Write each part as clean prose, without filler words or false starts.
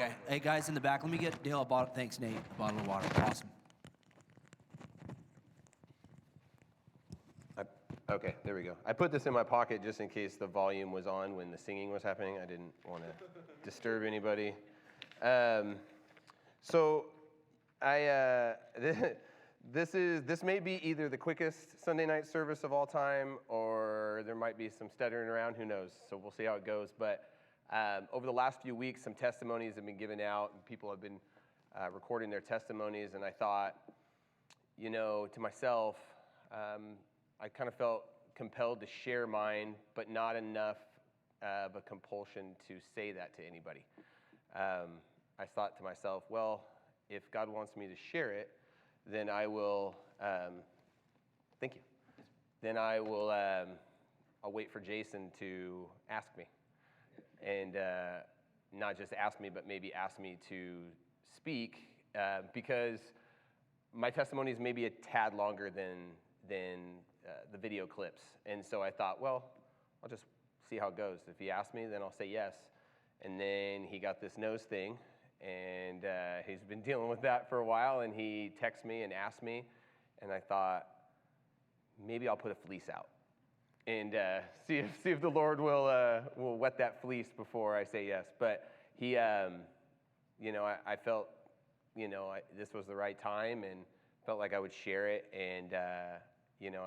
Okay. Hey, guys in the back, let me get Dale a bottle. Thanks, Nate. A bottle of water. Awesome. Okay, there we go. I put this in my pocket just in case the volume was on when the singing was happening. I didn't want to disturb anybody. This may be either the quickest Sunday night service of all time, or there might be some stuttering around. Who knows? So we'll see how it goes. But over the last few weeks, some testimonies have been given out, and people have been recording their testimonies. And I thought, to myself, I kind of felt compelled to share mine, but not enough of a compulsion to say that to anybody. I thought to myself, well, if God wants me to share it, then I will, thank you. Then I'll wait for Jason to ask me. And not just ask me, but maybe ask me to speak, because my testimony is maybe a tad longer than the video clips. And so I thought, well, I'll just see how it goes. If he asks me, then I'll say yes. And then he got this nose thing, and he's been dealing with that for a while, and he texted me and asked me, and I thought, maybe I'll put a fleece out and see if the Lord will wet that fleece before I say yes. But he, I felt, this was the right time, and felt like I would share it. And I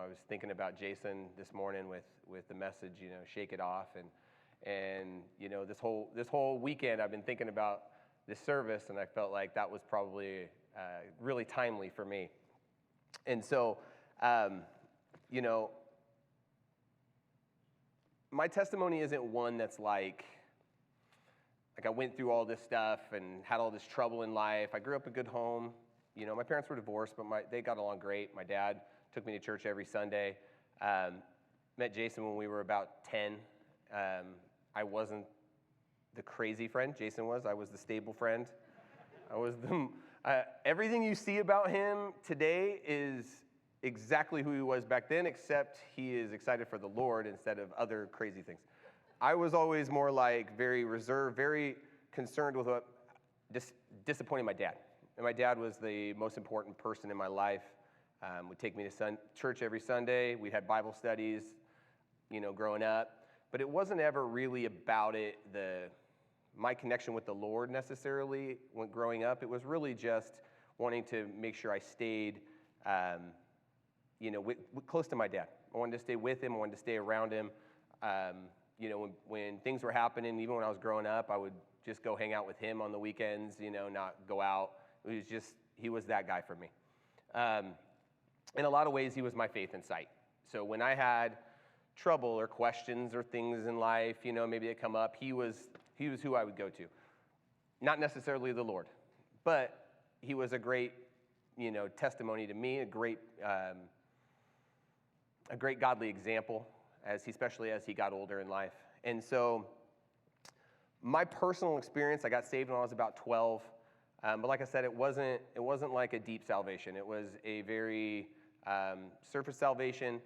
was thinking about Jason this morning with the message, shake it off, and this whole weekend I've been thinking about this service, and I felt like that was probably really timely for me. And so, my testimony isn't one that's like I went through all this stuff and had all this trouble in life. I grew up in a good home. My parents were divorced, but they got along great. My dad took me to church every Sunday. Met Jason when we were about 10. I wasn't the crazy friend. Jason was. I was the stable friend. I was everything you see about him today is exactly who he was back then, except he is excited for the Lord instead of other crazy things. I was always more like very reserved, very concerned with disappointing my dad. And my dad was the most important person in my life. Would take me to church every Sunday. We had Bible studies, growing up. But it wasn't ever really about my connection with the Lord necessarily when growing up. It was really just wanting to make sure I stayed, close to my dad. I wanted to stay with him. I wanted to stay around him. When things were happening, even when I was growing up, I would just go hang out with him on the weekends, not go out. He was that guy for me. In a lot of ways, he was my faith and sight. So when I had trouble or questions or things in life, maybe they come up, he was who I would go to. Not necessarily the Lord, but he was a great, testimony to me, a great godly example, especially as he got older in life. And so my personal experience, I got saved when I was about 12. But like I said, it wasn't like a deep salvation. It was a very surface salvation.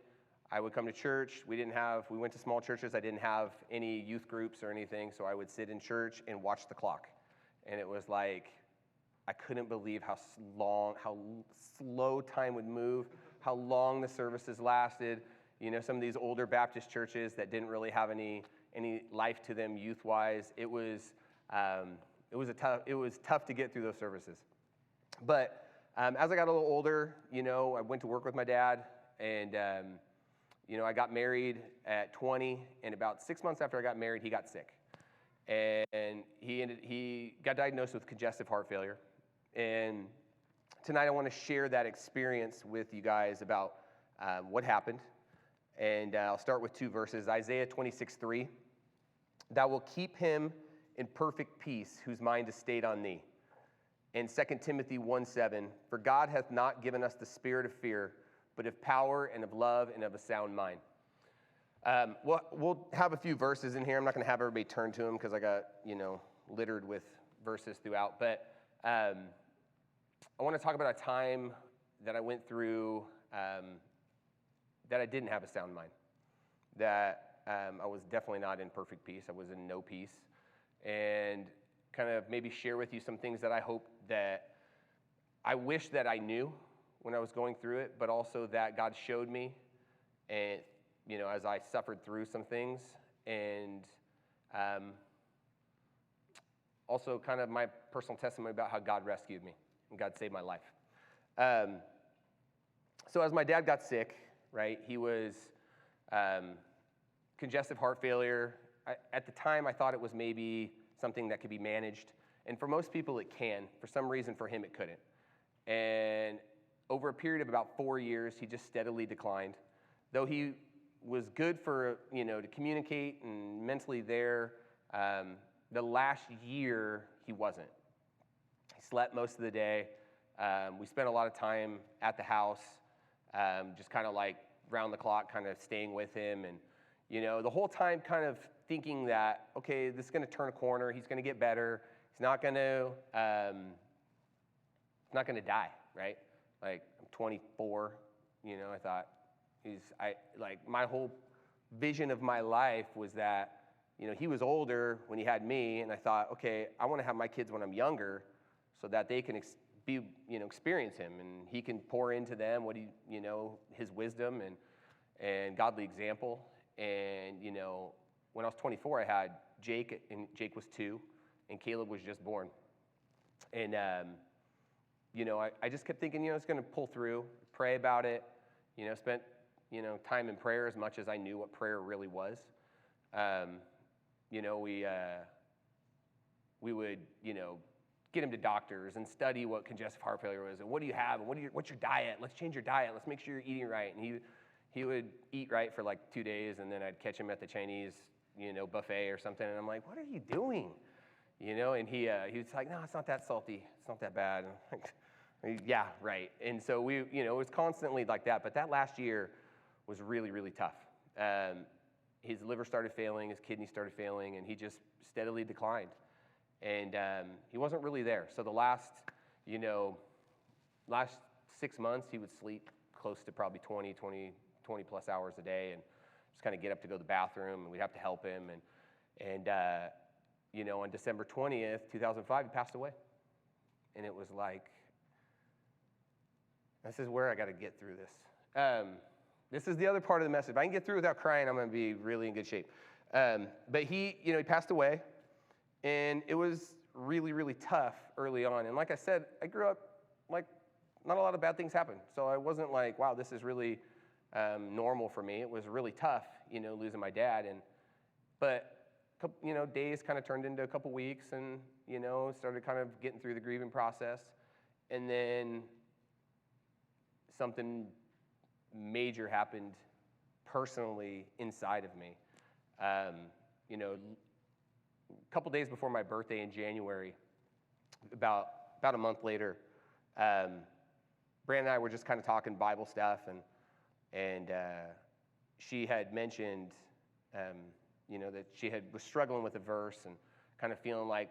I would come to church. We went to small churches. I didn't have any youth groups or anything, so I would sit in church and watch the clock. And it was like, I couldn't believe how slow time would move, how long the services lasted. Some of these older Baptist churches that didn't really have any life to them youth-wise. It was tough to get through those services. But as I got a little older, I went to work with my dad, and I got married at 20, and about 6 months after I got married, he got sick. And he got diagnosed with congestive heart failure. And tonight I want to share that experience with you guys about what happened. And I'll start with 2 verses. Isaiah 26:3. Thou wilt keep him in perfect peace, whose mind is stayed on thee. And 2 Timothy 1:7. For God hath not given us the spirit of fear, but of power and of love and of a sound mind. We'll have a few verses in here. I'm not going to have everybody turn to them because I got, littered with verses throughout. But I want to talk about a time that I went through that I didn't have a sound mind, that I was definitely not in perfect peace. I was in no peace. And kind of maybe share with you some things that I hope that I wish that I knew when I was going through it, but also that God showed me, and as I suffered through some things, and also kind of my personal testimony about how God rescued me and God saved my life. So as my dad got sick, right, he was congestive heart failure. At the time, I thought it was maybe something that could be managed. And for most people, it can. For some reason, for him, it couldn't. And over a period of about 4 years, he just steadily declined. Though he was good for, to communicate and mentally there, the last year, he wasn't. He slept most of the day. We spent a lot of time at the house, just kind of like round the clock, kind of staying with him. And, the whole time kind of thinking that, okay, this is going to turn a corner. He's going to get better. He's not going to die, right? Like, I'm 24, I thought my whole vision of my life was that, he was older when he had me, and I thought, okay, I want to have my kids when I'm younger so that they can experience him, and he can pour into them what his wisdom and godly example. And, when I was 24, I had Jake, and Jake was 2, and Caleb was just born. And, I just kept thinking, it's going to pull through, pray about it, spent, time in prayer as much as I knew what prayer really was. We would, get him to doctors and study what congestive heart failure was, and what do you have, and what's your diet? Let's change your diet. Let's make sure you're eating right. And he would eat right for like 2 days, and then I'd catch him at the Chinese, buffet or something, and I'm like, what are you doing? And he was like, no, it's not that salty. It's not that bad. Yeah, right. And so it was constantly like that. But that last year was really, really tough. His liver started failing, his kidneys started failing, and he just steadily declined. And he wasn't really there. So the last 6 months, he would sleep close to probably 20 plus hours a day, and just kind of get up to go to the bathroom, and we'd have to help him. And on December 20th, 2005, he passed away. And it was like, this is where I got to get through this. This is the other part of the message. If I can get through without crying, I'm going to be really in good shape. But he passed away, and it was really, really tough early on. And like I said, I grew up, like, not a lot of bad things happened. So I wasn't like, wow, this is really normal for me. It was really tough, losing my dad. But days kind of turned into a couple weeks, and, started kind of getting through the grieving process. And then something major happened personally inside of me. A couple days before my birthday in January, about a month later, Brandon and I were just kind of talking Bible stuff, and she had mentioned, that she was struggling with a verse and kind of feeling like,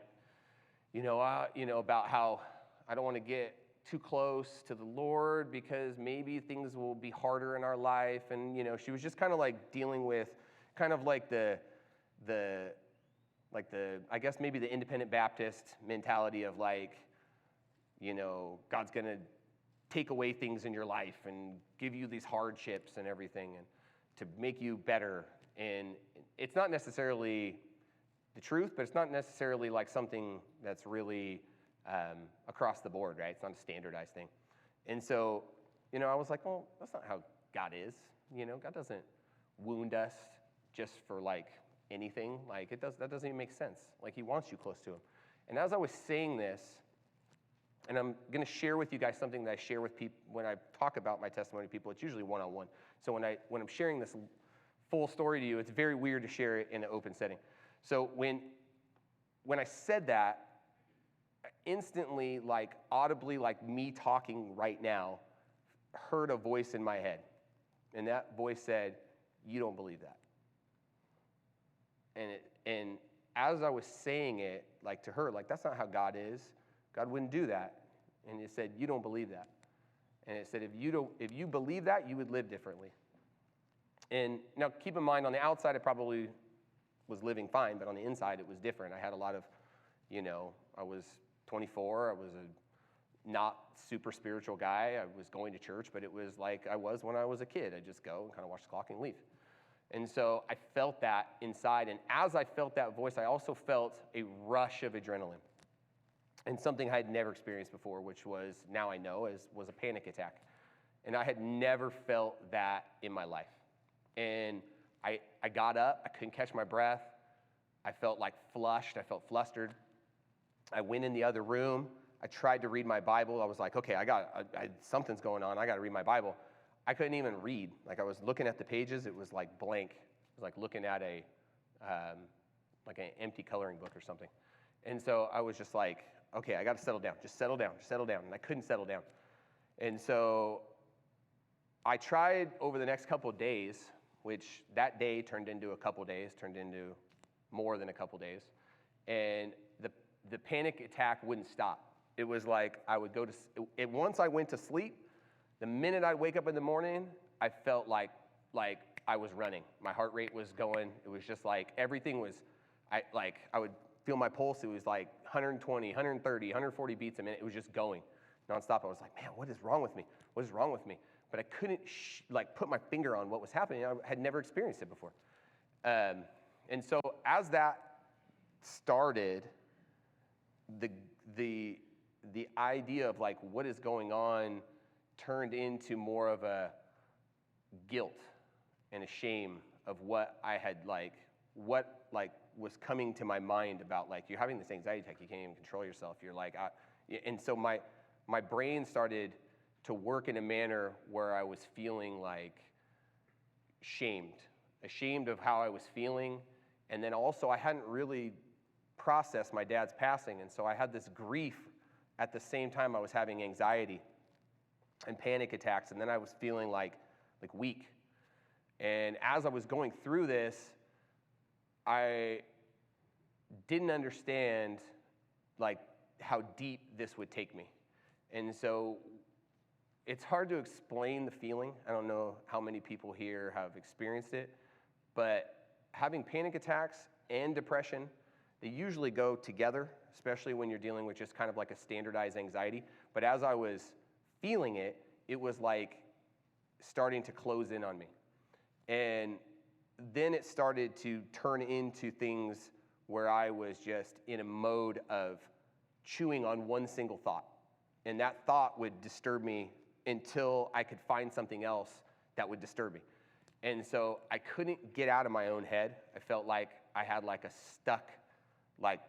about how I don't want to get too close to the Lord because maybe things will be harder in our life. And, she was just kind of like dealing with kind of like the I guess maybe the independent Baptist mentality of like, God's going to take away things in your life and give you these hardships and everything and to make you better. And it's not necessarily the truth, but it's not necessarily like something that's really across the board, right? It's not a standardized thing. And so, I was like, well, that's not how God is. God doesn't wound us just for like anything. Like that doesn't even make sense. Like he wants you close to him. And as I was saying this, and I'm going to share with you guys something that I share with people when I talk about my testimony to people. It's usually one-on-one. So when I'm sharing this full story to you, it's very weird to share it in an open setting. So when I said that, I instantly, like audibly, like me talking right now, heard a voice in my head. And that voice said, "You don't believe that." And as I was saying it, like to her, like that's not how God is. God wouldn't do that. And it said, "You don't believe that." And it said, if you believe that, you would live differently. And now keep in mind, on the outside, I probably was living fine, but on the inside, it was different. I had a lot of, I was 24. I was a not super spiritual guy. I was going to church, but it was like I was when I was a kid. I just go and kind of watch the clock and leave. And so I felt that inside. And as I felt that voice, I also felt a rush of adrenaline. And something I had never experienced before, which was, now I know, was a panic attack. And I had never felt that in my life. And I got up. I couldn't catch my breath. I felt like flushed. I felt flustered. I went in the other room. I tried to read my Bible. I was like, okay, something's going on. I got to read my Bible. I couldn't even read. Like, I was looking at the pages. It was like blank. It was like looking at like an empty coloring book or something. And so I was just like, okay, I got to settle down. Just settle down. Just settle down. And I couldn't settle down. And so I tried over the next couple of days, which that day turned into a couple of days, turned into more than a couple of days. And the panic attack wouldn't stop. It was like I would go to, once I went to sleep, the minute I'd wake up in the morning, I felt like I was running. My heart rate was going. It was just like everything was, I would feel my pulse. It was like 120, 130, 140 beats a minute. It was just going nonstop. I was like, man, what is wrong with me? What is wrong with me? But I couldn't put my finger on what was happening. I had never experienced it before. And so as that started, the idea of like what is going on turned into more of a guilt and a shame of what I had was coming to my mind about like, you're having this anxiety attack, you can't even control yourself. You're like, and so my brain started to work in a manner where I was feeling like ashamed of how I was feeling. And then also I hadn't really processed my dad's passing. And so I had this grief at the same time I was having anxiety and panic attacks. And then I was feeling like weak. And as I was going through this, I didn't understand like how deep this would take me. And so it's hard to explain the feeling. I don't know how many people here have experienced it, but having panic attacks and depression, they usually go together, especially when you're dealing with just kind of like a standardized anxiety. But as I was feeling it, it was like starting to close in on me. And then it started to turn into things where I was just in a mode of chewing on one single thought. And that thought would disturb me until I could find something else that would disturb me. And so I couldn't get out of my own head. I felt like I had like a stuck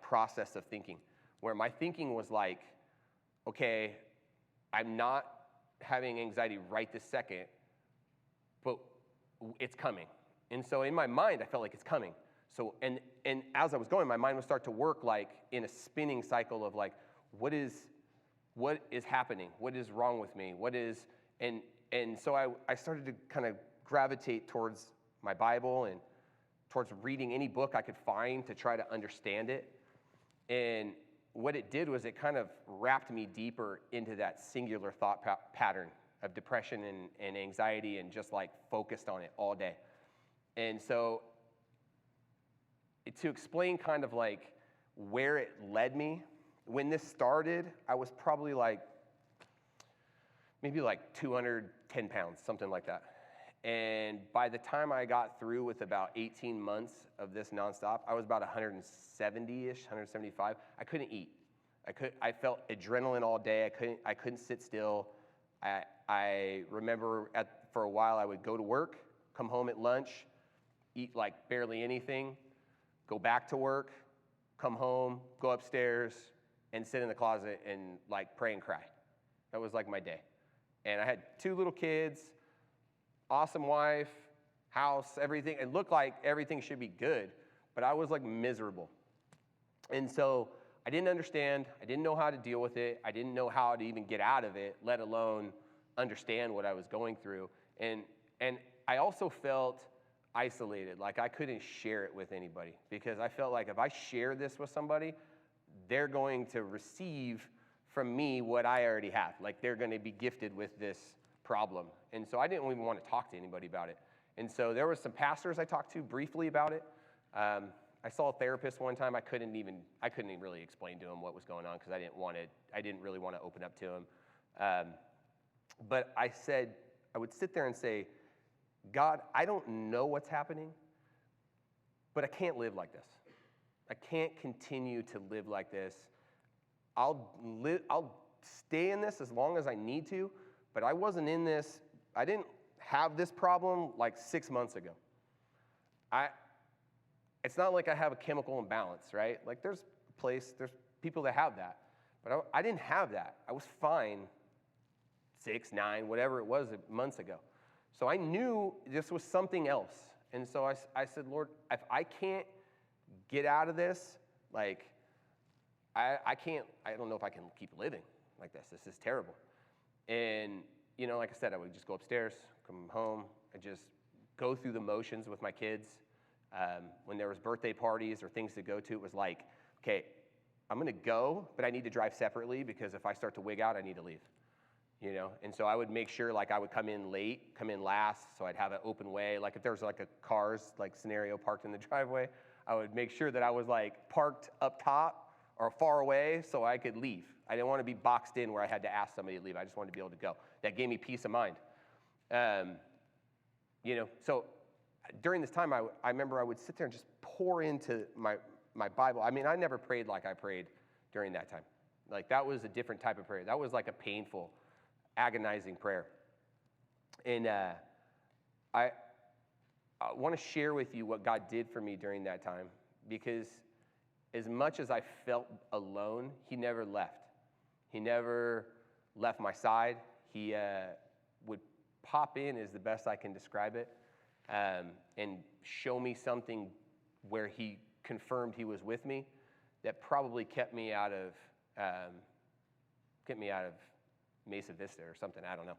process of thinking, where my thinking was like, okay, I'm not having anxiety right this second, but it's coming. And so in my mind, I felt like it's coming. So, and as I was going, my mind would start to work like in a spinning cycle of like, what is happening? What is wrong with me? And so I started to kind of gravitate towards my Bible and towards reading any book I could find to try to understand it. And what it did was it kind of wrapped me deeper into that singular thought pattern of depression and anxiety, and just like focused on it all day. And so to explain kind of like where it led me, when this started, I was probably maybe 210 pounds, something like that. And by the time I got through with about 18 months of this nonstop, I was about 170-ish, 175. I couldn't eat. I felt adrenaline all day. I couldn't sit still. I remember for a while I would go to work, come home at lunch, eat like barely anything, go back to work, come home, go upstairs, and sit in the closet and like pray and cry. That was like my day. And I had 2 little kids, awesome wife, house, everything. It looked like everything should be good, but I was like miserable. And so I didn't understand. I didn't know how to deal with it. I didn't know how to even get out of it, let alone understand what I was going through. And I also felt isolated, like I couldn't share it with anybody, because I felt like if I share this with somebody, they're going to receive from me what I already have. Like they're going to be gifted with this problem. And so I didn't even want to talk to anybody about it. And so there were some pastors I talked to briefly about it, I saw a therapist one time. I couldn't even really explain to him what was going on because I didn't really want to open up to him. But I would sit there and say, God, I don't know what's happening, but I can't live like this. I can't continue to live like this. I'll stay in this as long as I need to, but I wasn't in this. I didn't have this problem like 6 months ago. It's not like I have a chemical imbalance, right? Like there's people that have that, but I didn't have that. I was fine 6, 9, whatever it was months ago. So I knew this was something else. And so I said, Lord, if I can't get out of this, like I don't know if I can keep living like this. This is terrible. And, like I said, I would just go upstairs, come home, and just go through the motions with my kids. When there was birthday parties or things to go to, it was like, okay, I'm going to go, but I need to drive separately because if I start to wig out, I need to leave. And so I would make sure like I would come in late, come in last, so I'd have an open way. Like if there was like a cars like scenario parked in the driveway, I would make sure that I was like parked up top or far away so I could leave. I didn't want to be boxed in where I had to ask somebody to leave. I just wanted to be able to go. That gave me peace of mind. So during this time, I remember I would sit there and just pour into my Bible. I mean, I never prayed like I prayed during that time. Like that was a different type of prayer. That was like a painful, agonizing prayer. And I want to share with you what God did for me during that time, because as much as I felt alone, he never left. He never left my side. He would pop in, is the best I can describe it, and show me something where he confirmed he was with me that probably kept me out of Mesa Vista or something. I don't know.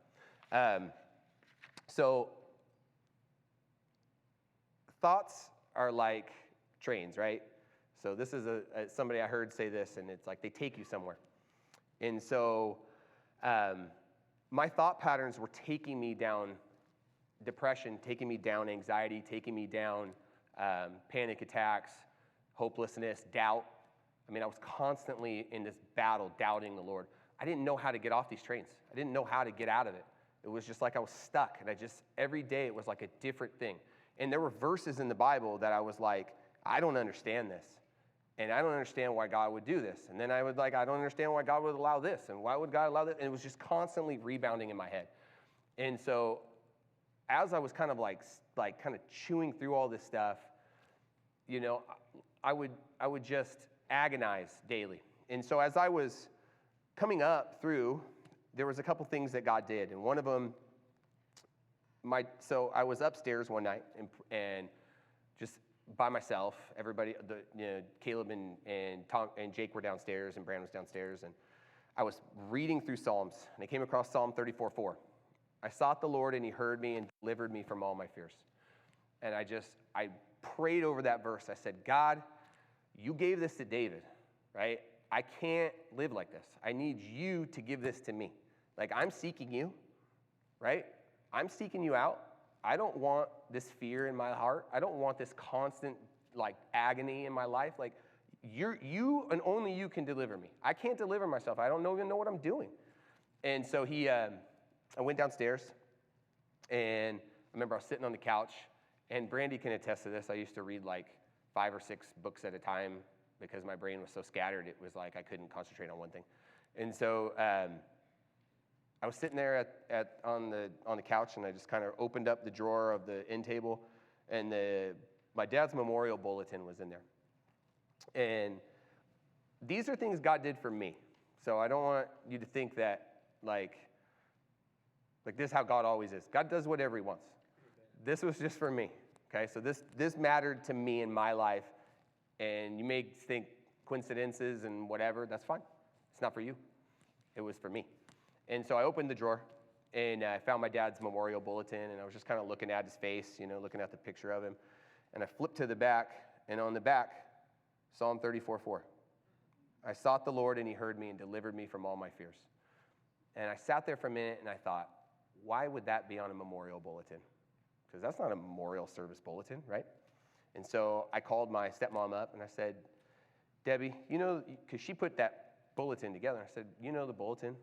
So thoughts are like trains, right? So this is somebody I heard say this, and it's like they take you somewhere. And so my thought patterns were taking me down depression, taking me down anxiety, taking me down panic attacks, hopelessness, doubt. I mean, I was constantly in this battle, doubting the Lord. I didn't know how to get off these trains. I didn't know how to get out of it. It was just like I was stuck, and every day it was like a different thing. And there were verses in the Bible that I was like, I don't understand this. And I don't understand why God would do this. And then I don't understand why God would allow this. And why would God allow this? And it was just constantly rebounding in my head. And so as I was kind of chewing through all this stuff, I would just agonize daily. And so as I was coming up through, there was a couple things that God did. And one of them, so I was upstairs one night and just by myself. Everybody, Caleb and Tom and Jake were downstairs, and Brandon was downstairs, and I was reading through Psalms, and I came across Psalm 34:4. I sought the Lord, and he heard me and delivered me from all my fears. And I prayed over that verse. I said, God, you gave this to David, right? I can't live like this. I need you to give this to me. Like, I'm seeking you, right? I'm seeking you out. I don't want this fear in my heart. I don't want this constant, agony in my life. Like, you and only you can deliver me. I can't deliver myself. I don't even know what I'm doing. And so I went downstairs, and I remember I was sitting on the couch, and Brandy can attest to this. I used to read 5 or 6 books at a time because my brain was so scattered. It was like I couldn't concentrate on one thing. And so I was sitting there on the couch, and I just kind of opened up the drawer of the end table, and my dad's memorial bulletin was in there. And these are things God did for me. So I don't want you to think that like this is how God always is. God does whatever he wants. This was just for me. Okay, so this mattered to me in my life, and you may think coincidences and whatever. That's fine. It's not for you. It was for me. And so I opened the drawer, and I found my dad's memorial bulletin, and I was just kind of looking at his face, looking at the picture of him. And I flipped to the back, and on the back, Psalm 34:4. I sought the Lord, and he heard me and delivered me from all my fears. And I sat there for a minute, and I thought, why would that be on a memorial bulletin? Because that's not a memorial service bulletin, right? And so I called my stepmom up and I said, Debbie, because she put that bulletin together. I said, the bulletin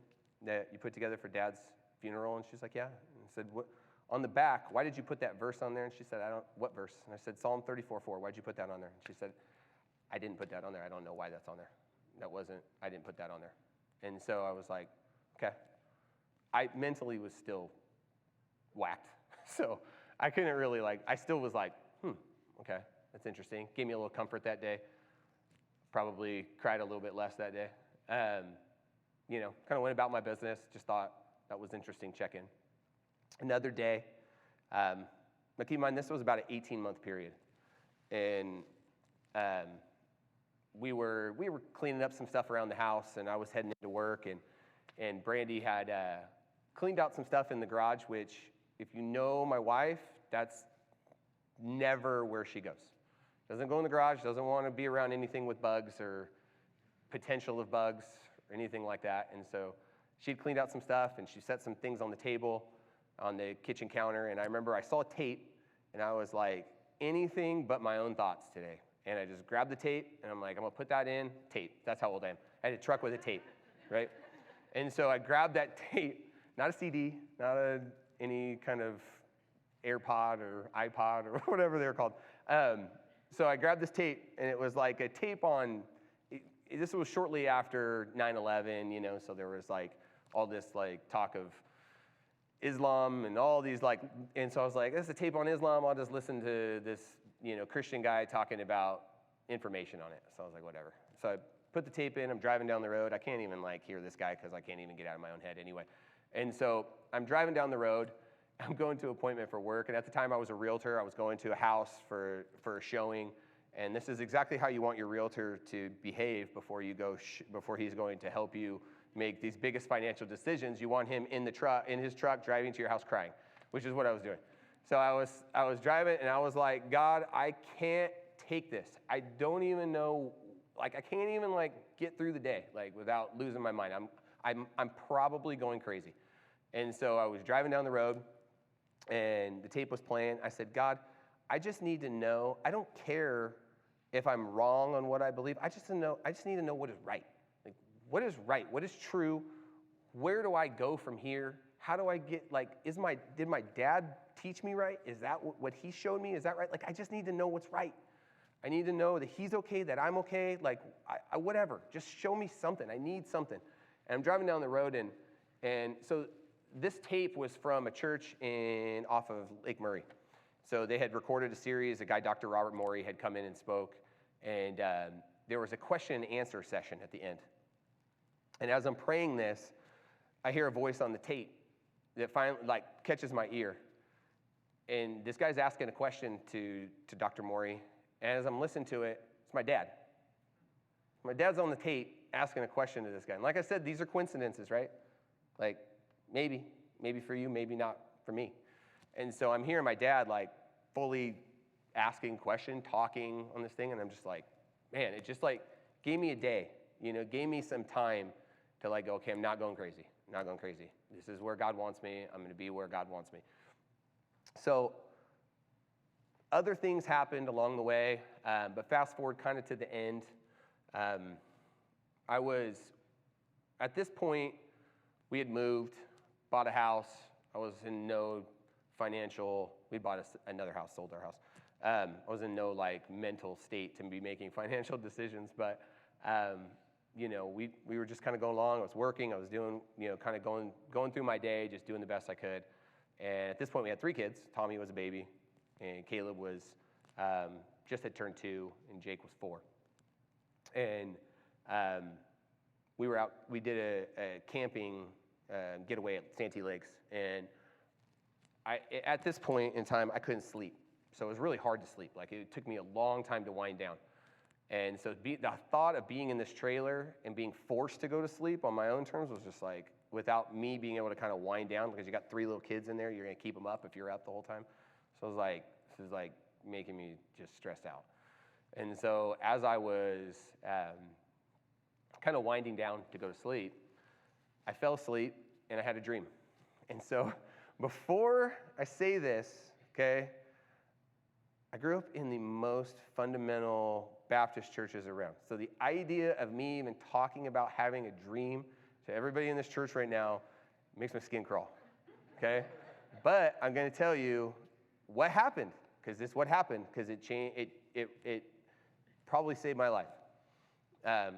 that you put together for Dad's funeral? And she's like, yeah. And I said, what? On the back, why did you put that verse on there? And she said, what verse? And I said, Psalm 34:4. Why'd you put that on there? And she said, I didn't put that on there. I don't know why that's on there. I didn't put that on there. And so I was like, okay. I mentally was still whacked. So I couldn't really I still was like, okay, that's interesting. Gave me a little comfort that day. Probably cried a little bit less that day. Kind of went about my business. Just thought that was interesting check-in. Another day, now keep in mind, this was about an 18-month period. And we were cleaning up some stuff around the house, and I was heading into work, and Brandy had cleaned out some stuff in the garage, which, if you know my wife, that's never where she goes. Doesn't go in the garage, doesn't want to be around anything with bugs or potential of bugs or anything like that. And so she'd cleaned out some stuff, and she set some things on the table on the kitchen counter. And I remember I saw a tape, and I was like, anything but my own thoughts today. And I just grabbed the tape, and I'm like, I'm going to put that in. Tape. That's how old I am. I had a truck with a tape, right? And so I grabbed that tape, not a CD, not any kind of AirPod or iPod or whatever they were called. So I grabbed this tape, and it was like a tape on, this was shortly after 9/11, so there was all this talk of Islam and all these and so I was like, this is a tape on Islam, I'll just listen to this, Christian guy talking about information on it. So I was like, whatever. So I put the tape in, I'm driving down the road. I can't even hear this guy because I can't even get out of my own head anyway. And so I'm driving down the road, I'm going to an appointment for work, and at the time I was a realtor. I was going to a house for a showing, and this is exactly how you want your realtor to behave before you go, before he's going to help you make these biggest financial decisions. You want him in his truck, driving to your house crying, which is what I was doing. So I was driving, and I was like, God, I can't take this. I don't even know, I can't even get through the day without losing my mind. I'm probably going crazy. And so I was driving down the road, and the tape was playing. I said, God, I just need to know. I don't care if I'm wrong on what I believe. I just need to know what is right. What is right? What is true? Where do I go from here? How do I get, did my dad teach me right? Is that what he showed me? Is that right? I just need to know what's right. I need to know that he's okay, that I'm okay, whatever. Just show me something. I need something. And I'm driving down the road, and so this tape was from a church off of Lake Murray. So they had recorded a series. A guy, Dr. Robert Morey, had come in and spoke, and there was a question and answer session at the end. And as I'm praying this, I hear a voice on the tape that finally catches my ear. And this guy's asking a question to Dr. Morey, and as I'm listening to it, it's my dad. My dad's on the tape asking a question to this guy. And like I said, these are coincidences, right? Maybe for you, maybe not for me. And so I'm hearing my dad fully asking question, talking on this thing, and I'm just man, it just gave me a day, gave me some time to go, okay, I'm not going crazy. I'm not going crazy. This is where God wants me. I'm going to be where God wants me. So other things happened along the way, but fast forward kind of to the end. I was, at this point, we had moved, bought a house. I was in no financial, we bought another house, sold our house. I was in no mental state to be making financial decisions, but we were just kind of going along. I was working, I was doing, kind of going through my day, just doing the best I could. And at this point we had 3 kids. Tommy was a baby, and Caleb was just had turned 2, and Jake was 4. And we did a camping getaway at Santee Lakes, and at this point in time, I couldn't sleep. So it was really hard to sleep. It took me a long time to wind down. And so the thought of being in this trailer and being forced to go to sleep on my own terms was just without me being able to kind of wind down, because you got 3 little kids in there, you're going to keep them up if you're up the whole time. So I was this is making me just stressed out. And so as I was kind of winding down to go to sleep, I fell asleep and I had a dream. And so before I say this, okay, I grew up in the most fundamental Baptist churches around. So the idea of me even talking about having a dream to everybody in this church right now makes my skin crawl, okay? But I'm going to tell you what happened, because this is what happened, because it changed. It probably saved my life. And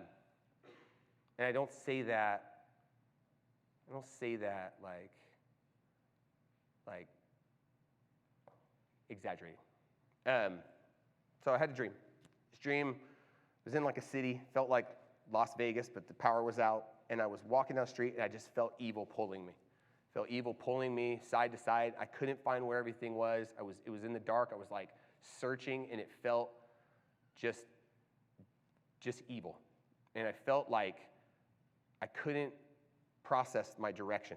I don't say that like exaggerating. So I had a dream. This dream was in like a city, felt like Las Vegas, but the power was out, and I was walking down the street, and I just felt evil pulling me. Felt evil pulling me side to side. I couldn't find where everything was. It was in the dark. I was like searching, and it felt just evil. And I felt like I couldn't process my direction.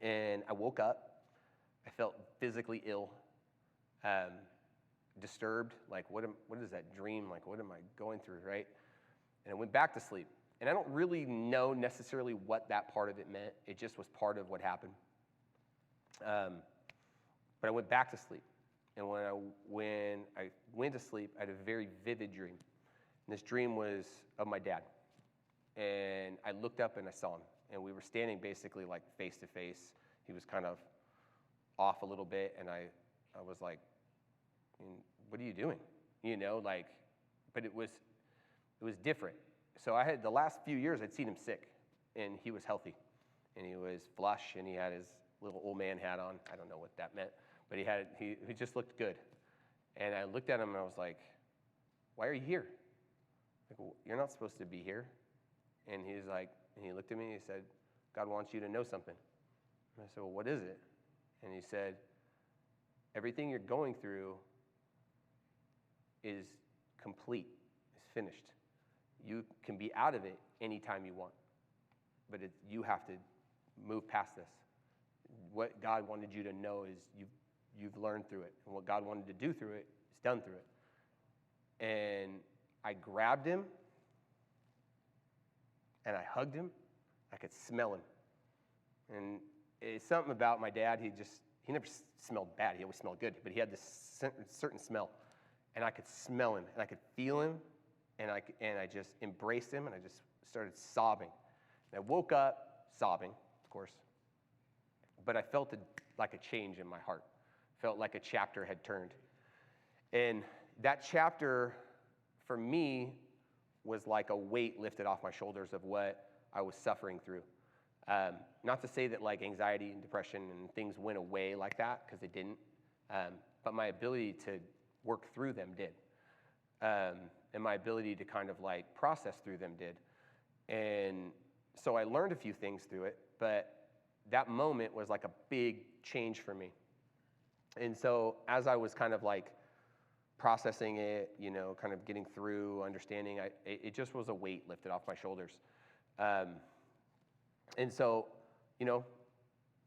And I woke up. I felt physically ill, disturbed. Like, what is that dream? Like, what am I going through, right? And I went back to sleep. And I don't really know necessarily what that part of it meant. It just was part of what happened. But I went back to sleep. And when I went to sleep, I had a very vivid dream. And this dream was of my dad. And I looked up and I saw him. And we were standing basically like face to face. He was kind of off a little bit. And I was like, what are you doing? But it was different. So I had, the last few years, I'd seen him sick, and he was healthy, and he was flush, and he had his little old man hat on. I don't know what that meant, but he just looked good. And I looked at him, and I was like, why are you here? Like, well, you're not supposed to be here. And he looked at me, and he said, God wants you to know something. And I said, well, what is it? And he said, everything you're going through is complete, is finished. You can be out of it anytime you want, but you have to move past this. What God wanted you to know is you've learned through it, and what God wanted to do through it is done through it. And I grabbed him, and I hugged him. I could smell him, and it's something about my dad. He never smelled bad. He always smelled good, but he had this certain smell, and I could smell him, and I could feel him. And I just embraced him, and I just started sobbing. And I woke up sobbing, of course, but I felt like a change in my heart. Felt like a chapter had turned. And that chapter, for me, was like a weight lifted off my shoulders of what I was suffering through. Not to say that like anxiety and depression and things went away like that, because they didn't, but my ability to work through them did. And my ability to kind of like process through them did. And so I learned a few things through it, but that moment was like a big change for me. And so as I was kind of like processing it, kind of getting through, understanding, it just was a weight lifted off my shoulders. And so,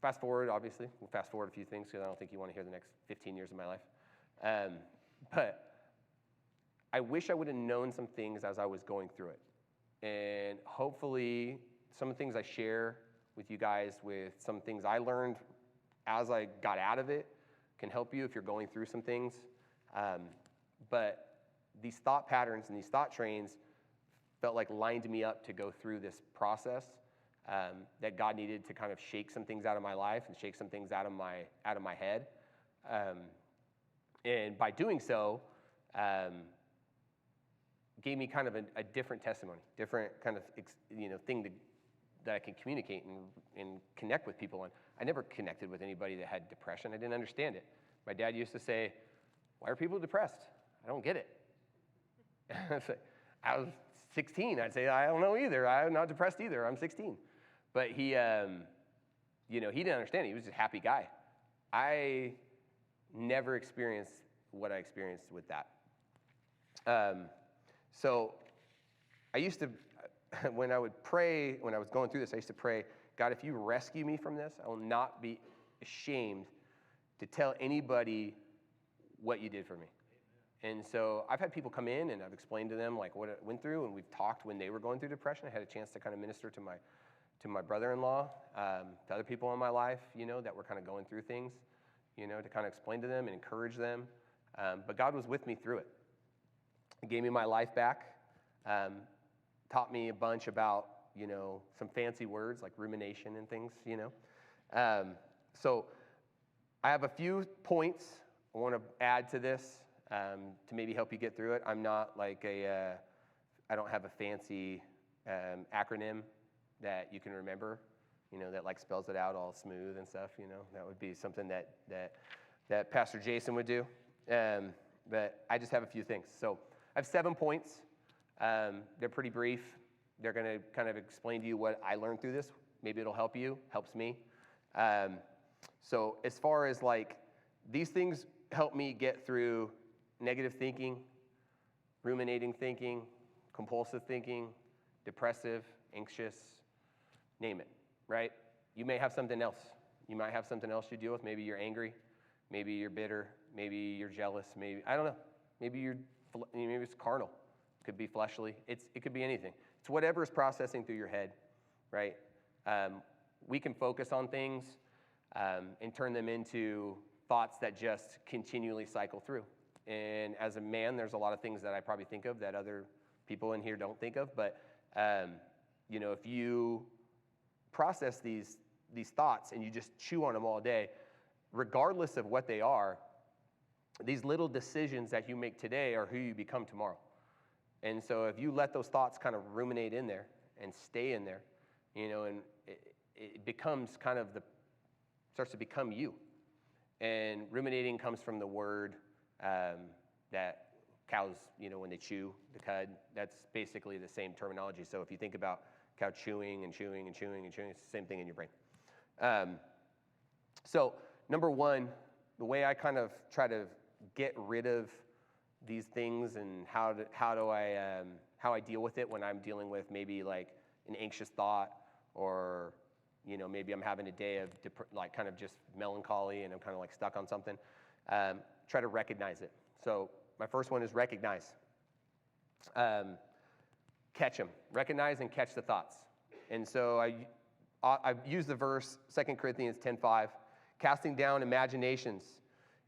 fast forward, obviously, we'll fast forward a few things because I don't think you want to hear the next 15 years of my life. But I wish I would have known some things as I was going through it. And hopefully some of the things I share with you guys, with some things I learned as I got out of it, can help you if you're going through some things. But these thought patterns and these thought trains felt like lined me up to go through this process, that God needed to kind of shake some things out of my life and shake some things out of my head. And by doing so, gave me kind of a different testimony, different kind of thing that I can communicate and connect with people on. I never connected with anybody that had depression. I didn't understand it. My dad used to say, why are people depressed? I don't get it. I was 16. I'd say, I don't know either. I'm not depressed either. I'm 16. But he didn't understand it. He was just a happy guy. I never experienced what I experienced with that. So I used to, when I would pray, when I was going through this, I used to pray, God, if you rescue me from this, I will not be ashamed to tell anybody what you did for me. And so I've had people come in, and I've explained to them like what I went through, and we've talked when they were going through depression. I had a chance to kind of minister to my brother-in-law, to other people in my life, that were kind of going through things, to kind of explain to them and encourage them. But God was with me through it. He gave me my life back, taught me a bunch about, some fancy words like rumination and things, So I have a few points I want to add to this to maybe help you get through it. I'm not like I don't have a fancy acronym that you can remember, that like spells it out all smooth and stuff, That would be something that Pastor Jason would do. But I just have a few things. So I have 7 points. They're pretty brief. They're going to kind of explain to you what I learned through this. Maybe it'll help you, helps me. So as far as like, these things help me get through negative thinking, ruminating thinking, compulsive thinking, depressive, anxious, name it, right? You may have something else. You might have something else you deal with. Maybe you're angry. Maybe you're bitter. Maybe you're jealous. Maybe, I don't know. Maybe it's carnal. It could be fleshly. It could be anything. It's whatever is processing through your head, right? We can focus on things and turn them into thoughts that just continually cycle through. And as a man, there's a lot of things that I probably think of that other people in here don't think of. But, if you process these thoughts and you just chew on them all day, regardless of what they are, these little decisions that you make today are who you become tomorrow. And so if you let those thoughts kind of ruminate in there and stay in there, and it becomes kind of starts to become you. And ruminating comes from the word that cows, when they chew the cud, that's basically the same terminology. So if you think about cow chewing and chewing and chewing and chewing, it's the same thing in your brain. So number one, the way I kind of try to get rid of these things and how I deal with it when I'm dealing with maybe like an anxious thought, or maybe I'm having a day of kind of just melancholy and I'm kind of like stuck on something. Try to recognize it. So my first one is recognize. Catch them. Recognize and catch the thoughts. And so I use the verse 2 Corinthians 10:5, casting down imaginations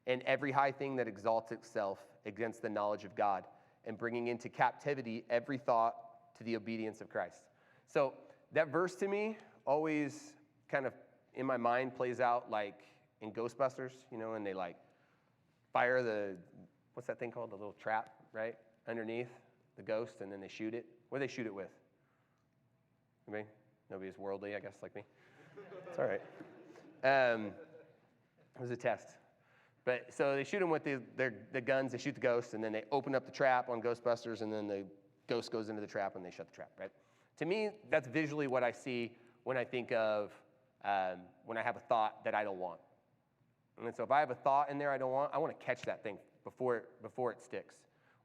and every high thing that exalts itself against the knowledge of God, and bringing into captivity every thought to the obedience of Christ. So that verse to me always kind of in my mind plays out like in Ghostbusters, and they like fire what's that thing called? The little trap, right? Underneath the ghost, and then they shoot it. What do they shoot it with? Anybody? Nobody's worldly, I guess, like me. It's all right. It was a test. But so they shoot them with the guns, they shoot the ghost, and then they open up the trap on Ghostbusters, and then the ghost goes into the trap, and they shut the trap, right? To me, that's visually what I see when I think of when I have a thought that I don't want. And so if I have a thought in there I don't want, I want to catch that thing before it sticks.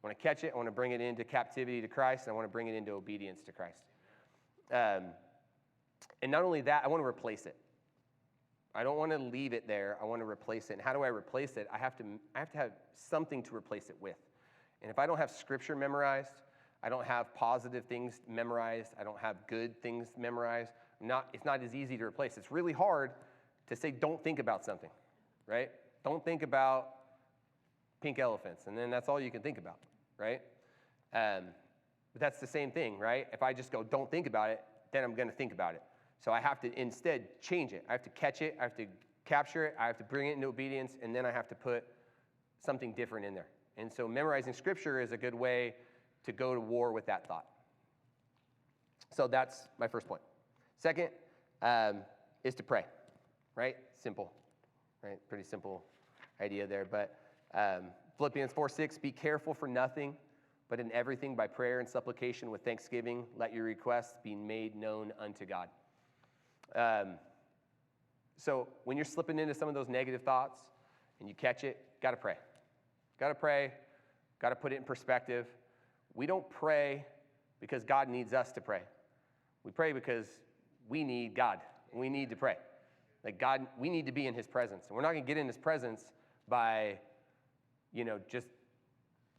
I want to catch it, I want to bring it into captivity to Christ, and I want to bring it into obedience to Christ. And not only that, I want to replace it. I don't want to leave it there. I want to replace it. And how do I replace it? I have to have something to replace it with. And if I don't have scripture memorized, I don't have positive things memorized, I don't have good things memorized, it's not as easy to replace. It's really hard to say don't think about something, right? Don't think about pink elephants, and then that's all you can think about, right? But that's the same thing, right? If I just go don't think about it, then I'm going to think about it. So I have to instead change it. I have to catch it, I have to capture it, I have to bring it into obedience, and then I have to put something different in there. And so memorizing scripture is a good way to go to war with that thought. So that's my first point. Second is to pray, right? Simple, right? Pretty simple idea there. But Philippians 4:6, be careful for nothing, but in everything by prayer and supplication with thanksgiving, let your requests be made known unto God. So when you're slipping into some of those negative thoughts and you catch it, got to pray. Got to pray, got to put it in perspective. We don't pray because God needs us to pray. We pray because we need God. We need to pray. Like God, we need to be in his presence. And we're not going to get in his presence by, just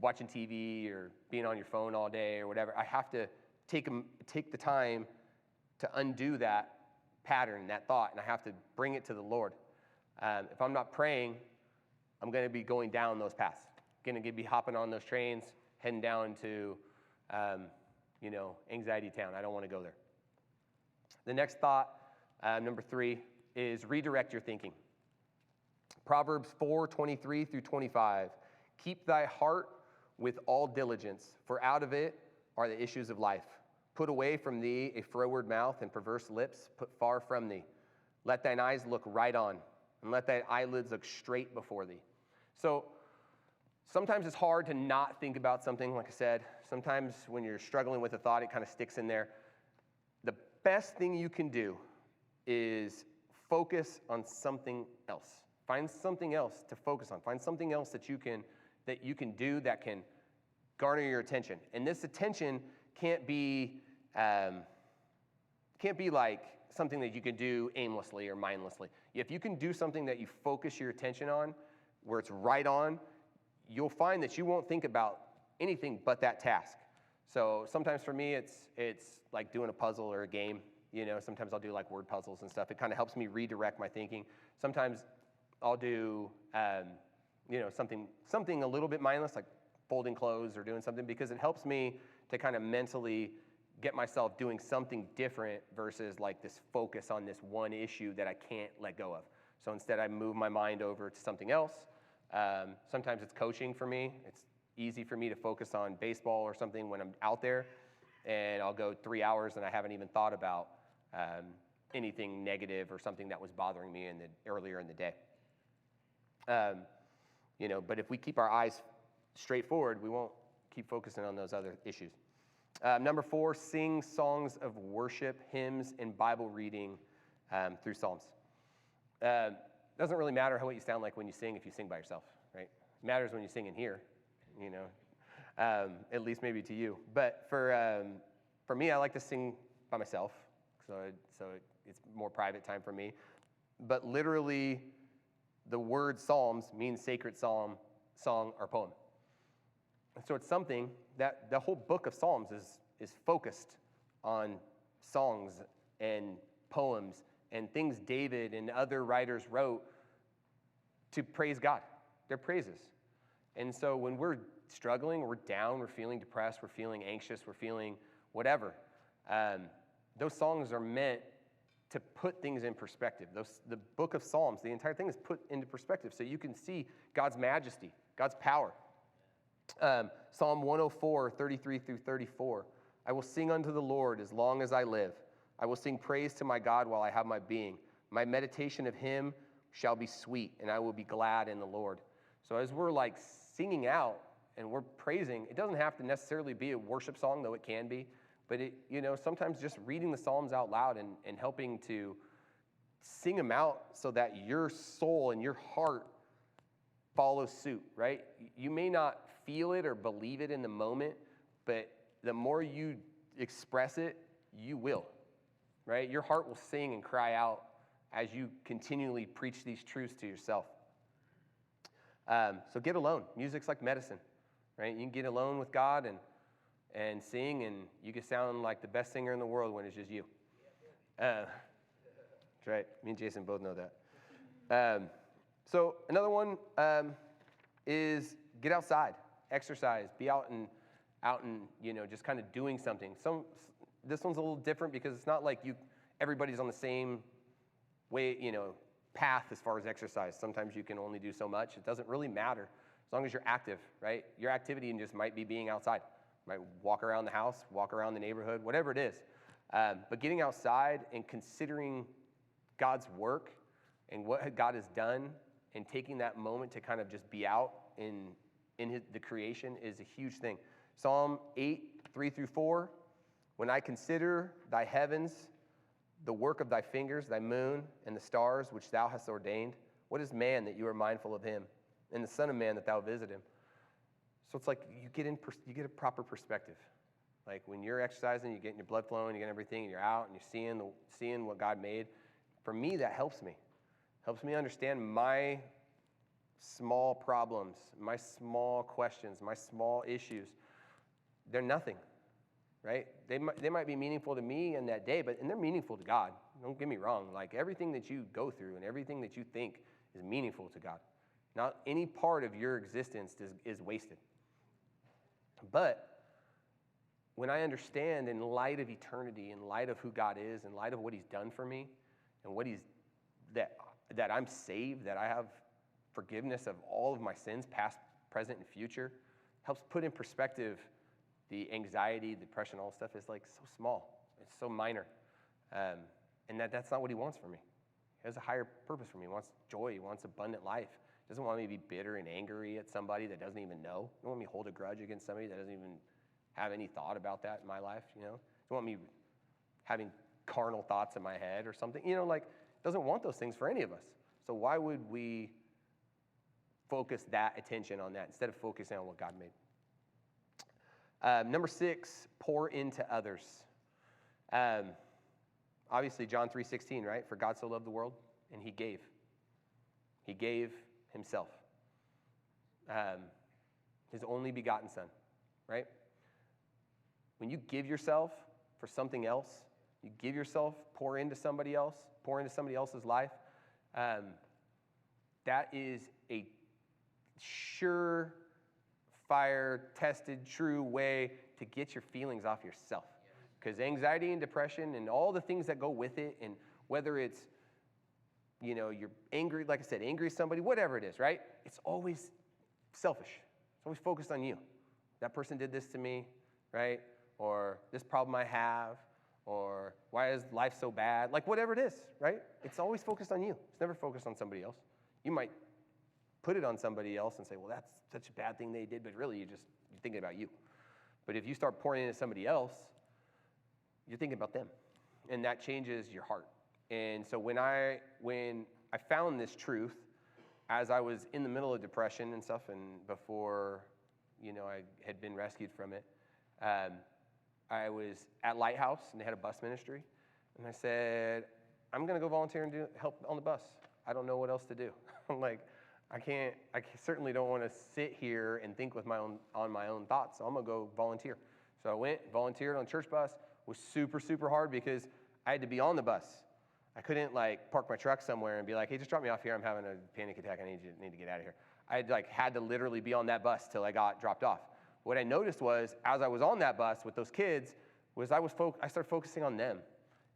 watching TV or being on your phone all day or whatever. I have to take the time to undo that pattern, that thought, and I have to bring it to the Lord. If I'm not praying, I'm going to be going down those paths. going to be hopping on those trains, heading down to, anxiety town. I don't want to go there. The next thought, number 3, is redirect your thinking. Proverbs 4:23 through 25. Keep thy heart with all diligence, for out of it are the issues of life. Put away from thee a froward mouth and perverse lips, put far from thee. Let thine eyes look right on, and let thy eyelids look straight before thee. So sometimes it's hard to not think about something, like I said. Sometimes when you're struggling with a thought, it kind of sticks in there. The best thing you can do is focus on something else. Find something else to focus on. Find something else that you can do that can garner your attention. And this attention can't be like something that you can do aimlessly or mindlessly. If you can do something that you focus your attention on, where it's right on, you'll find that you won't think about anything but that task. So sometimes for me, it's like doing a puzzle or a game. Sometimes I'll do like word puzzles and stuff. It kind of helps me redirect my thinking. Sometimes I'll do, something a little bit mindless, like folding clothes or doing something, because it helps me to kind of mentally get myself doing something different versus like this focus on this one issue that I can't let go of. So instead I move my mind over to something else. Sometimes it's coaching for me. It's easy for me to focus on baseball or something when I'm out there, and I'll go 3 hours and I haven't even thought about anything negative or something that was bothering me earlier in the day. But if we keep our eyes straight forward, we won't keep focusing on those other issues. Number 4, sing songs of worship, hymns, and Bible reading through Psalms. Doesn't really matter what you sound like when you sing if you sing by yourself, right? It matters when you sing in here, at least maybe to you. But for me, I like to sing by myself, so it's more private time for me. But literally, the word Psalms means sacred psalm, song, or poem. So it's something that the whole book of Psalms is focused on songs and poems and things David and other writers wrote to praise God. They're praises. And so when we're struggling, we're down, we're feeling depressed, we're feeling anxious, we're feeling whatever, those songs are meant to put things in perspective. The book of Psalms, the entire thing is put into perspective so you can see God's majesty, God's power. Psalm 104, 33 through 34. I will sing unto the Lord as long as I live. I will sing praise to my God while I have my being. My meditation of him shall be sweet, and I will be glad in the Lord. So as we're like singing out and we're praising, it doesn't have to necessarily be a worship song, though it can be. But sometimes just reading the Psalms out loud and helping to sing them out so that your soul and your heart follows suit, right? You may not feel it or believe it in the moment, but the more you express it, you will, right? Your heart will sing and cry out as you continually preach these truths to yourself. So get alone. Music's like medicine, right? You can get alone with God and sing, and you can sound like the best singer in the world when it's just you. That's right. Me and Jason both know that. So another one is get outside, exercise, be out and just kind of doing something. This one's a little different because it's not like everybody's on the same way, path as far as exercise. Sometimes you can only do so much. It doesn't really matter as long as you're active, right? Your activity just might be being outside. You might walk around the house, walk around the neighborhood, whatever it is. But getting outside and considering God's work and what God has done and taking that moment to kind of just be out in the creation is a huge thing. Psalm 8, 3 through 4, when I consider thy heavens, the work of thy fingers, thy moon, and the stars which thou hast ordained, what is man that you are mindful of him, and the son of man that thou visit him? So it's like you get a proper perspective. Like when you're exercising, you're getting your blood flowing, you're getting everything, and you're out, and you're seeing what God made. For me, that helps me. Helps me understand my small problems, my small questions, my small issues. They're nothing, right? They might be meaningful to me in that day, and they're meaningful to God. Don't get me wrong. Like everything that you go through and everything that you think is meaningful to God. Not any part of your existence is wasted. But when I understand in light of eternity, in light of who God is, in light of what he's done for me, and what that I'm saved, that I have forgiveness of all of my sins, past, present, and future, helps put in perspective the anxiety, depression, all that stuff is like so small. It's so minor. And that's not what he wants for me. He has a higher purpose for me. He wants joy. He wants abundant life. He doesn't want me to be bitter and angry at somebody that doesn't even know. He doesn't want me to hold a grudge against somebody that doesn't even have any thought about that in my life, He doesn't want me having carnal thoughts in my head or something. Doesn't want those things for any of us. So why would we focus that attention on that instead of focusing on what God made? Number 6, pour into others. Obviously, John 3:16, right? For God so loved the world, and he gave. He gave himself. His only begotten son, right? When you give yourself for something else, you give yourself, pour into somebody else, pour into somebody else's life, that is a surefire, tested, true way to get your feelings off yourself. Because anxiety and depression and all the things that go with it, and whether it's, you're angry, like I said, angry at somebody, whatever it is, right? It's always selfish. It's always focused on you. That person did this to me, right? Or this problem I have, or why is life so bad? Like whatever it is, right? It's always focused on you. It's never focused on somebody else. You might put it on somebody else and say, well, that's such a bad thing they did, but really you're thinking about you. But if you start pouring into somebody else, you're thinking about them, and that changes your heart. And so when I found this truth, as I was in the middle of depression and stuff, and before, I had been rescued from it, I was at Lighthouse, and they had a bus ministry, and I said, I'm going to go volunteer and help on the bus. I don't know what else to do. I'm like, I certainly don't want to sit here and think on my own thoughts, so I'm going to go volunteer. So I went, volunteered on church bus. It was super, super hard because I had to be on the bus. I couldn't park my truck somewhere and be like, hey, just drop me off here. I'm having a panic attack. I need to get out of here. I had to literally be on that bus till I got dropped off. What I noticed was, as I was on that bus with those kids, was I started focusing on them.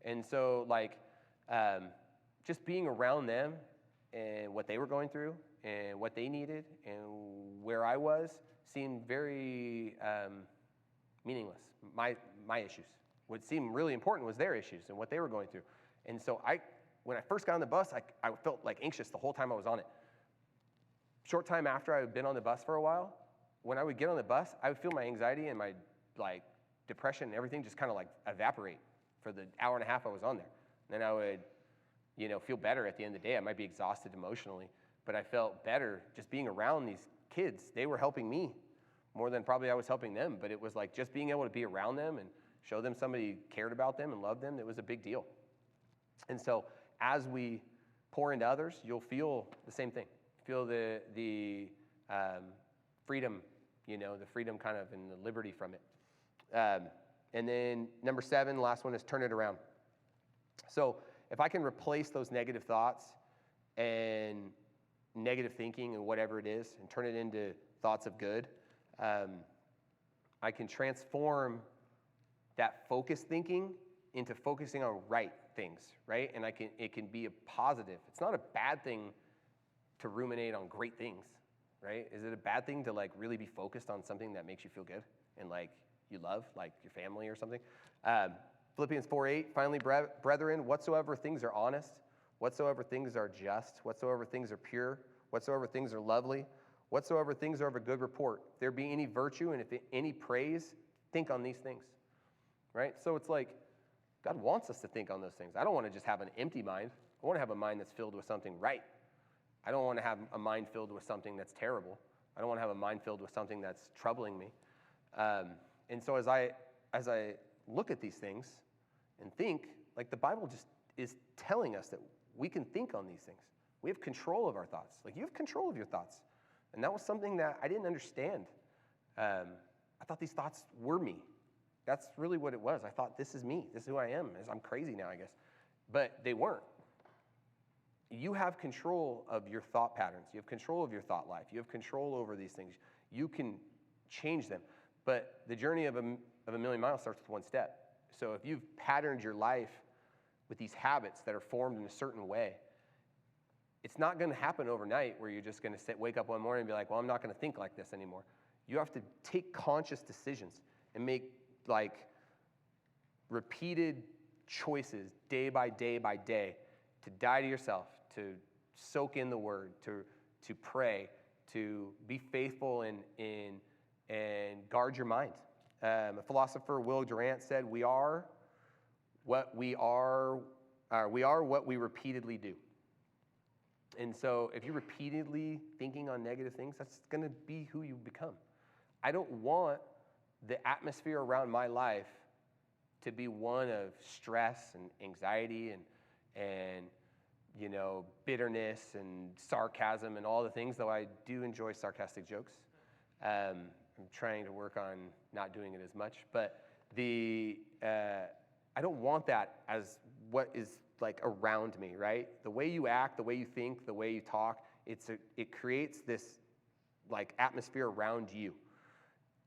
And so just being around them and what they were going through and what they needed and where I was seemed very meaningless. My issues. What seemed really important was their issues and what they were going through. And so when I first got on the bus, I felt anxious the whole time I was on it. Short time after I had been on the bus for a while, when I would get on the bus, I would feel my anxiety and my depression and everything just kind of evaporate for the hour and a half I was on there. And then I would, feel better at the end of the day. I might be exhausted emotionally, but I felt better just being around these kids. They were helping me more than probably I was helping them, but it was just being able to be around them and show them somebody cared about them and loved them. It was a big deal. And so as we pour into others, you'll feel the same thing. Feel the freedom, the freedom kind of and the liberty from it. And then number 7, the last one is turn it around. So if I can replace those negative thoughts and negative thinking and whatever it is and turn it into thoughts of good, I can transform that focused thinking into focusing on right things, right? And it can be a positive. It's not a bad thing to ruminate on great things, right? Is it a bad thing to really be focused on something that makes you feel good and you love, your family or something? Philippians 4:8, finally, brethren, whatsoever things are honest, whatsoever things are just, whatsoever things are pure, whatsoever things are lovely, whatsoever things are of a good report, if there be any virtue and if any praise, think on these things, right? So it's God wants us to think on those things. I don't want to just have an empty mind. I want to have a mind that's filled with something right. I don't want to have a mind filled with something that's terrible. I don't want to have a mind filled with something that's troubling me. And so as I look at these things and think, the Bible just is telling us that we can think on these things. We have control of our thoughts. You have control of your thoughts. And that was something that I didn't understand. I thought these thoughts were me. That's really what it was. I thought, this is me. This is who I am. I'm crazy now, I guess. But they weren't. you have control of your thought patterns. You have control of your thought life. You have control over these things. You can change them. But the journey of a million miles starts with one step. So if you've patterned your life with these habits that are formed in a certain way, it's not going to happen overnight where you're just going to wake up one morning and be like, well, I'm not going to think like this anymore. You have to take conscious decisions and make repeated choices day by day by day to die to yourself, to soak in the word, to pray, to be faithful and guard your mind. A philosopher, Will Durant, said, we are what we repeatedly do. And so if you're repeatedly thinking on negative things, that's going to be who you become. I don't want the atmosphere around my life to be one of stress and anxiety and bitterness and sarcasm and all the things, though I do enjoy sarcastic jokes. I'm trying to work on not doing it as much, but I don't want that as what is around me, right? The way you act, the way you think, the way you talk, it creates this atmosphere around you.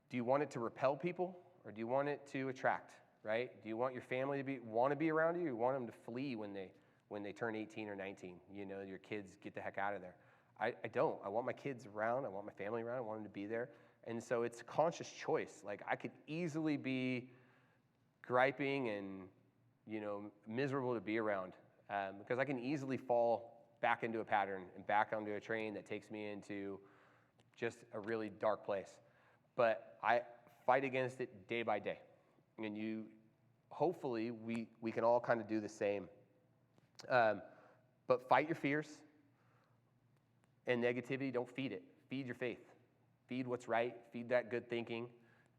Do you want it to repel people, or do you want it to attract, right? Do you want your family to want to be around you, or you want them to flee when they turn 18 or 19? Your kids get the heck out of there. I don't. I want my kids around. I want my family around. I want them to be there. And so it's a conscious choice. I could easily be griping and miserable to be around, because I can easily fall back into a pattern and back onto a train that takes me into just a really dark place. But I fight against it day by day. And hopefully we can all kind of do the same. But fight your fears and negativity. Don't feed it. Feed your faith. Feed what's right. Feed that good thinking.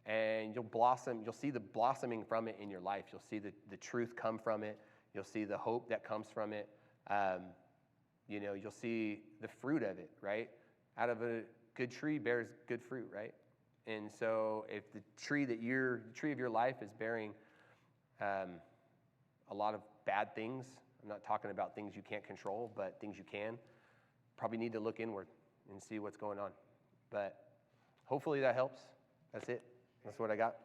And you'll blossom. You'll see the blossoming from it in your life. You'll see the truth come from it. You'll see the hope that comes from it. You'll see the fruit of it, right? Out of a good tree bears good fruit, right? And so if the tree of your life is bearing a lot of bad things, I'm not talking about things you can't control, but things you can, probably need to look inward and see what's going on. But hopefully that helps. That's it. That's what I got.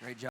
Great job.